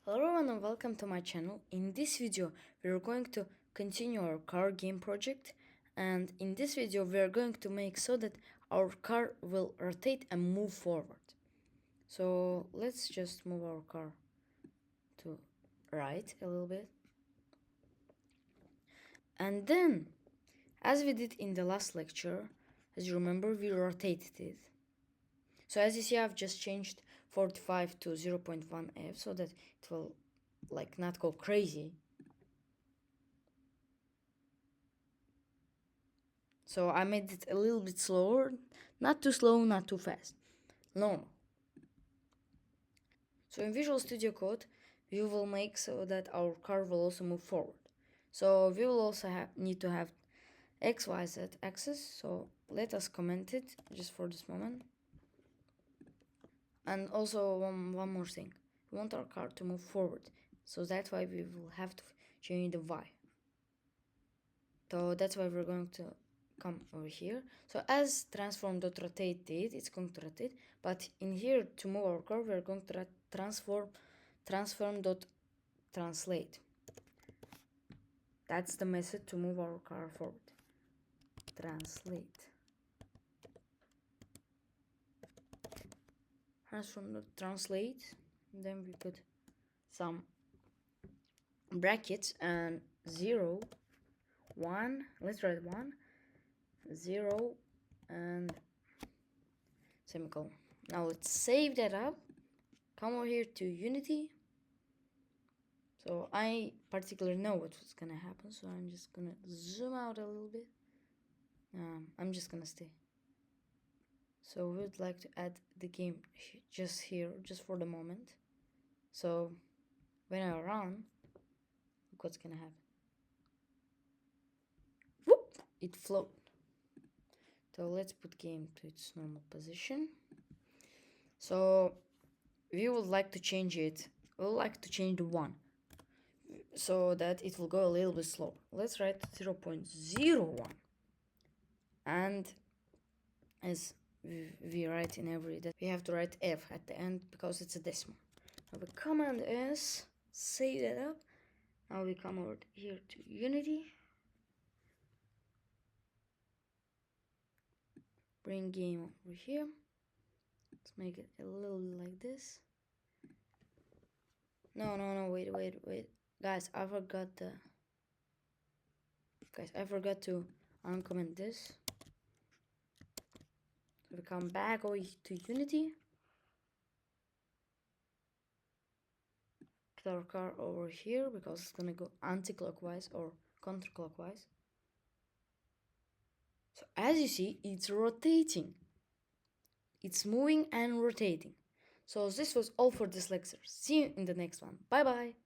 Hello everyone and welcome to my channel. In this video we are going to continue our car game project, and in this video we are going to make so that our car will rotate and move forward. So let's just move our car to right a little bit, and then as we did in the last lecture, as you remember, we rotated it. So as you see, I've just changed 45 to 0.1f so that it will not go crazy. So I made it a little bit slower, not too slow, not too fast, normal. So in Visual Studio Code, we will make so that our car will also move forward. So we will also need to have X, Y, Z axis. So let us comment it just for this moment. And also one more thing, we want our car to move forward. So that's why we will have to change the Y. So that's why we're going to come over here. So as transform.rotate did, it's going to rotate, but in here to move our car, we're going to transform.translate. That's the method to move our car forward. Translate. Transform.translate. Then we put some brackets and 0, 1. Let's write 1, 0, and semicolon. Now let's save that up. Come over here to Unity. So I particularly know what's gonna happen, so I'm just gonna zoom out a little bit. I'm just gonna stay. So we would like to add the game just here, just for the moment. So when I run, look what's gonna happen. Whoop! It floated. So let's put game to its normal position. So we would like to change it. We would like to change the 1 so that it will go a little bit slower. Let's write 0.01. And as we write in every, that we have to write F at the end because it's a decimal. Now we command S, save that up. Now we come over here to Unity. Bring game over here. Let's make it a little like this. No, wait. Guys, I forgot to uncomment this. So we come back over to Unity. Put our car over here because it's gonna go anti-clockwise or counterclockwise. So as you see, it's rotating. It's moving and rotating. So this was all for this lecture. See you in the next one. Bye bye.